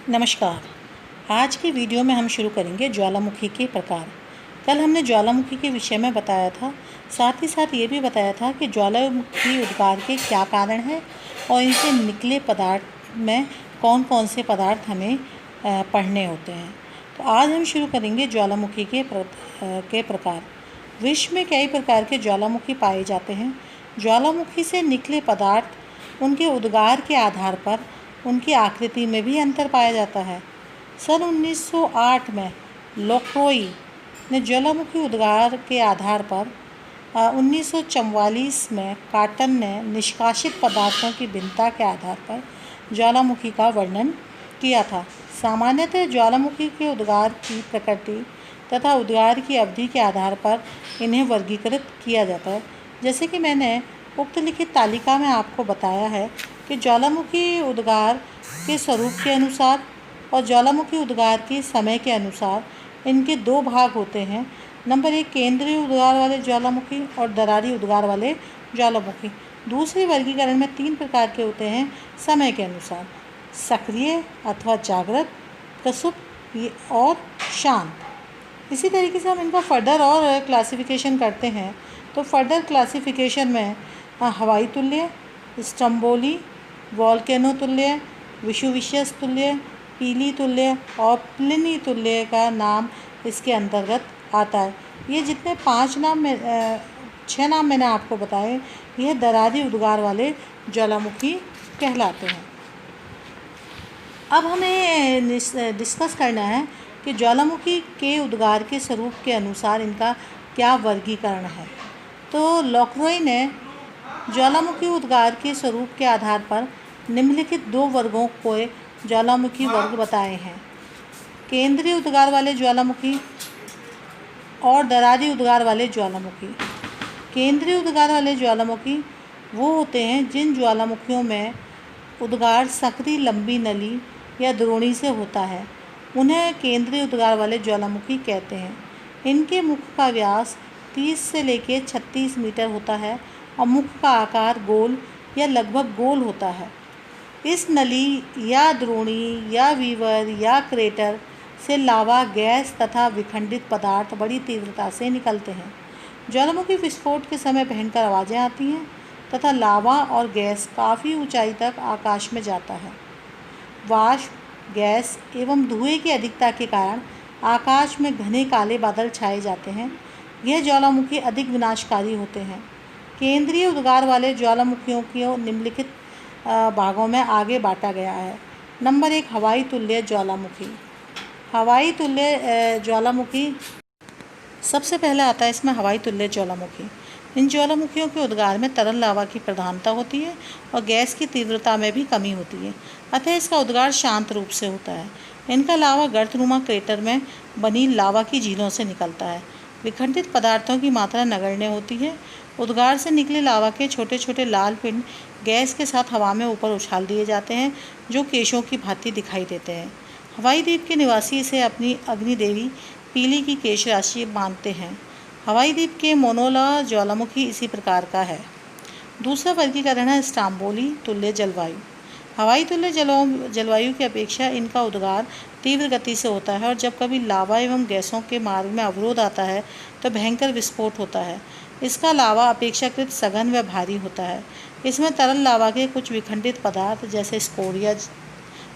नमस्कार। आज की वीडियो में हम शुरू करेंगे ज्वालामुखी के प्रकार। कल हमने ज्वालामुखी के विषय में बताया था, साथ ही साथ ये भी बताया था कि ज्वालामुखी उद्गार के क्या कारण हैं और इनसे निकले पदार्थ में कौन कौन से पदार्थ हमें पढ़ने होते हैं। तो आज हम शुरू करेंगे ज्वालामुखी के प्रकार। विश्व में कई प्रकार के ज्वालामुखी पाए जाते हैं। ज्वालामुखी से निकले पदार्थ उनके उद्गार के आधार पर उनकी आकृति में भी अंतर पाया जाता है। सन 1908 में लोक्रोई ने ज्वालामुखी उद्गार के आधार पर 1944 में कॉटन ने निष्कासित पदार्थों की भिन्नता के आधार पर ज्वालामुखी का वर्णन किया था। सामान्यतः ज्वालामुखी के उद्गार की प्रकृति तथा उद्गार की अवधि के आधार पर इन्हें वर्गीकृत किया जाता है। जैसे कि मैंने उक्त लिखित तालिका में आपको बताया है कि ज्वालामुखी उद्गार के स्वरूप के अनुसार और ज्वालामुखी उद्गार के समय के अनुसार इनके दो भाग होते हैं। नंबर 1 केंद्रीय उद्गार वाले ज्वालामुखी और दरारी उद्गार वाले ज्वालामुखी। दूसरे वर्गीकरण में 3 प्रकार के होते हैं समय के अनुसार: सक्रिय अथवा जागृत, प्रसुप्त और शांत। इसी तरीके से हम इनका फर्दर और क्लासिफिकेशन करते हैं। तो फर्दर क्लासिफिकेशन में हवाई तुल्य, स्ट्रम्बोली, वॉल्केनो तुल्य, विषुविशियस तुल्य, पीली तुल्य और प्लिनी तुल्य का नाम इसके अंतर्गत आता है। ये जितने 6 नाम मैंने आपको बताए, यह दरारी उद्गार वाले ज्वालामुखी कहलाते हैं। अब हमें डिस्कस करना है कि ज्वालामुखी के उद्गार के स्वरूप के अनुसार इनका क्या वर्गीकरण है। तो लोक्रोई ने ज्वालामुखी उद्गार के स्वरूप के आधार पर निम्नलिखित 2 वर्गों को ज्वालामुखी वर्ग बताए हैं: केंद्रीय उद्गार वाले ज्वालामुखी और दरारी उद्गार वाले ज्वालामुखी। केंद्रीय उद्गार वाले ज्वालामुखी वो होते हैं जिन ज्वालामुखियों में उद्गार सक्रिय लंबी नली या द्रोणी से होता है, उन्हें केंद्रीय उद्गार वाले ज्वालामुखी कहते हैं। इनके मुख का व्यास 30 से लेकर 36 मीटर होता है और मुख का आकार गोल या लगभग गोल होता है। इस नली या द्रोणी या वीवर या क्रेटर से लावा, गैस तथा विखंडित पदार्थ बड़ी तीव्रता से निकलते हैं। ज्वालामुखी विस्फोट के समय भयंकर आवाज़ें आती हैं तथा लावा और गैस काफ़ी ऊंचाई तक आकाश में जाता है। वाष्प, गैस एवं धुएं की अधिकता के कारण आकाश में घने काले बादल छाए जाते हैं। यह ज्वालामुखी अधिक विनाशकारी होते हैं। केंद्रीय उद्गार वाले ज्वालामुखियों को निम्नलिखित भागों में आगे बांटा गया है। नंबर 1 हवाई तुल्य ज्वालामुखी। हवाई तुल्य ज्वालामुखी सबसे पहले आता है इसमें हवाई तुल्य ज्वालामुखी। इन ज्वालामुखियों के उद्गार में तरल लावा की प्रधानता होती है और गैस की तीव्रता में भी कमी होती है, अतः इसका उद्गार शांत रूप से होता है। इनका लावा गर्तनुमा क्रेटर में बनी लावा की झीलों से निकलता है। विखंडित पदार्थों की मात्रा नगण्य होती है। उद्गार से निकले लावा के छोटे छोटे लाल पिंड गैस के साथ हवा में ऊपर उछाल दिए जाते हैं, जो केशों की भांति दिखाई देते हैं। हवाई द्वीप के निवासी इसे अपनी अग्निदेवी पीली की केश राशि मानते हैं। हवाई द्वीप के मोनोला ज्वालामुखी इसी प्रकार का है। दूसरा वर्गीकरण है स्ट्रम्बोली तुल्य जलवायु। हवाई तुल्य जलवायु की अपेक्षा इनका उद्गार तीव्र गति से होता है और जब कभी लावा एवं गैसों के मार्ग में अवरोध आता है तो भयंकर विस्फोट होता है। इसका लावा अपेक्षाकृत सघन व भारी होता है। इसमें तरल लावा के कुछ विखंडित पदार्थ जैसे स्कोरिया,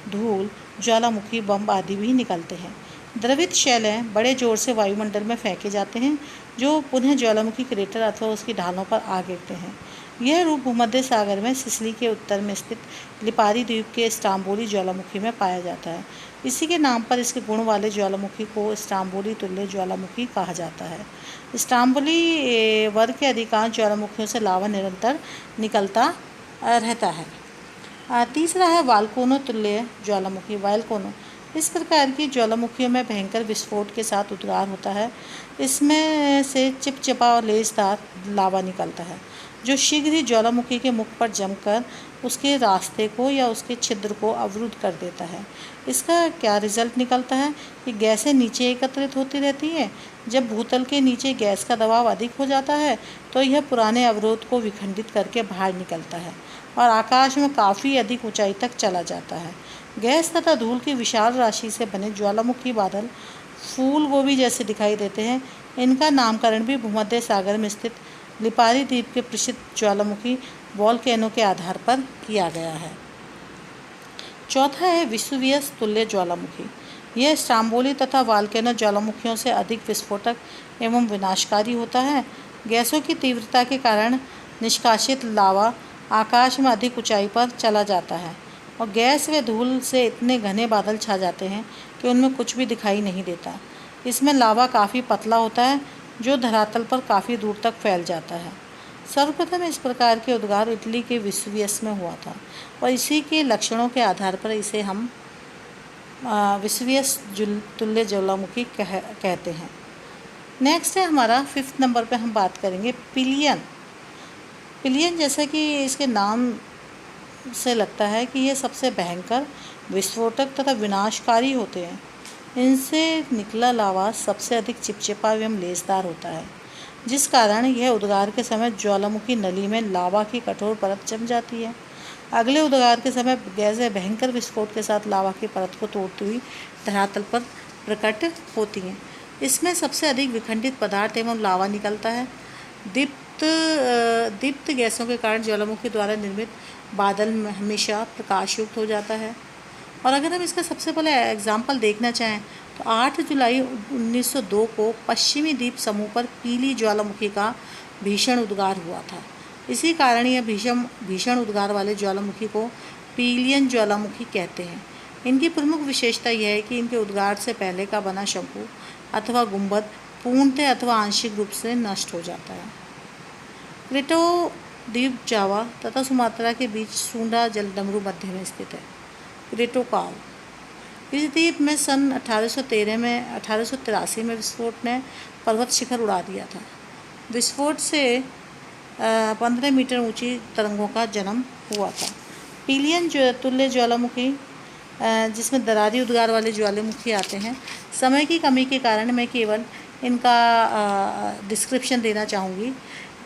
धूल, ज्वालामुखी बम आदि भी निकलते हैं। द्रवित शैलें बड़े जोर से वायुमंडल में फेंके जाते हैं, जो पुनः ज्वालामुखी क्रेटर अथवा उसकी ढालों पर आ गिरते हैं। यह रूप भूमध्य सागर में सिसिली के उत्तर में स्थित लिपारी द्वीप के स्ट्रम्बोली ज्वालामुखी में पाया जाता है। इसी के नाम पर इसके गुण वाले ज्वालामुखी को स्ट्रम्बोली तुल्य ज्वालामुखी कहा जाता है। स्ट्रम्बोली वर्ग के अधिकांश ज्वालामुखियों से लावा निरंतर निकलता रहता है। तीसरा है वाल्कोनो तुल्य ज्वालामुखी। वाल्कोनो इस प्रकार की ज्वालामुखियों में भयंकर विस्फोट के साथ उद्गार होता है। इसमें से चिपचिपा और लेसदार लावा निकलता है, जो शीघ्र ही ज्वालामुखी के मुख पर जमकर उसके रास्ते को या उसके छिद्र को अवरुद्ध कर देता है। इसका क्या रिजल्ट निकलता है कि गैसें नीचे एकत्रित होती रहती हैं। जब भूतल के नीचे गैस का दबाव अधिक हो जाता है तो यह पुराने अवरोध को विखंडित करके बाहर निकलता है और आकाश में काफ़ी अधिक ऊंचाई तक चला जाता है। गैस तथा धूल की विशाल राशि से बने ज्वालामुखी बादल फूल गोभी जैसे दिखाई देते हैं। इनका नामकरण भी भूमध्य सागर में स्थित लिपारी द्वीप के प्रसिद्ध ज्वालामुखी वॉल्केनो के आधार पर किया गया है। चौथा है विसुवियस तुल्य ज्वालामुखी। यह स्ट्रोम्बोली तथा वॉल्केनो ज्वालामुखियों से अधिक विस्फोटक एवं विनाशकारी होता है। गैसों की तीव्रता के कारण निष्कासित लावा आकाश में अधिक ऊंचाई पर चला जाता है और गैस व धूल से इतने घने बादल छा जाते हैं कि उनमें कुछ भी दिखाई नहीं देता। इसमें लावा काफ़ी पतला होता है जो धरातल पर काफ़ी दूर तक फैल जाता है। सर्वप्रथम इस प्रकार के उद्गार इटली के विसुवियस में हुआ था और इसी के लक्षणों के आधार पर इसे हम विसुवियस तुल्य ज्वालामुखी कहते हैं। नेक्स्ट है हमारा 5th नंबर पे हम बात करेंगे पिलियन। पिलियन जैसा कि इसके नाम से लगता है कि ये सबसे भयंकर विस्फोटक तथा विनाशकारी होते हैं। इनसे निकला लावा सबसे अधिक चिपचिपा एवं लेसदार होता है, जिस कारण यह उद्गार के समय ज्वालामुखी नली में लावा की कठोर परत जम जाती है। अगले उद्गार के समय गैसें भयंकर विस्फोट के साथ लावा की परत को तोड़ती हुई धरातल पर प्रकट होती हैं। इसमें सबसे अधिक विखंडित पदार्थ एवं लावा निकलता है। दीप्त गैसों के कारण ज्वालामुखी द्वारा निर्मित बादल हमेशा प्रकाशयुक्त हो जाता है। और अगर हम इसका सबसे पहले एग्जाम्पल देखना चाहें तो 8 जुलाई 1902 को पश्चिमी द्वीप समूह पर पीली ज्वालामुखी का भीषण उद्गार हुआ था। इसी कारण यह भीषण उद्गार वाले ज्वालामुखी को पिलियन ज्वालामुखी कहते हैं। इनकी प्रमुख विशेषता यह है कि इनके उद्गार से पहले का बना शंकु अथवा गुंबद पूर्णतः अथवा आंशिक रूप से नष्ट हो जाता है। क्रेटो द्वीप जावा तथा सुमात्रा के बीच सूंडा जलडमरू मध्य में स्थित है। क्रेटोकाव इस द्वीप में सन 1883 में विस्फोट ने पर्वत शिखर उड़ा दिया था। विस्फोट से 15 मीटर ऊंची तरंगों का जन्म हुआ था। पिलियन तुल्य ज्वालामुखी जिसमें दरारी उद्गार वाले ज्वालामुखी आते हैं। समय की कमी के कारण मैं केवल इनका डिस्क्रिप्शन देना चाहूँगी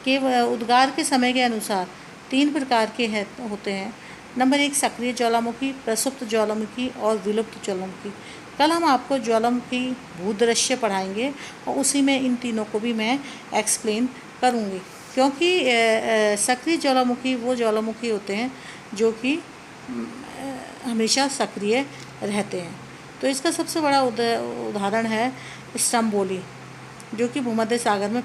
कि उद्गार के समय के अनुसार 3 प्रकार के होते हैं। नंबर 1 सक्रिय ज्वालामुखी, प्रसुप्त ज्वालामुखी और विलुप्त ज्वालामुखी। कल हम आपको ज्वालामुखी भूदृश्य पढ़ाएंगे और उसी में इन तीनों को भी मैं एक्सप्लेन करूँगी, क्योंकि सक्रिय ज्वालामुखी वो ज्वालामुखी होते हैं जो कि हमेशा सक्रिय रहते हैं। तो इसका सबसे बड़ा उदाहरण है स्ट्रोम्बोली, जो कि भूमध्य सागर में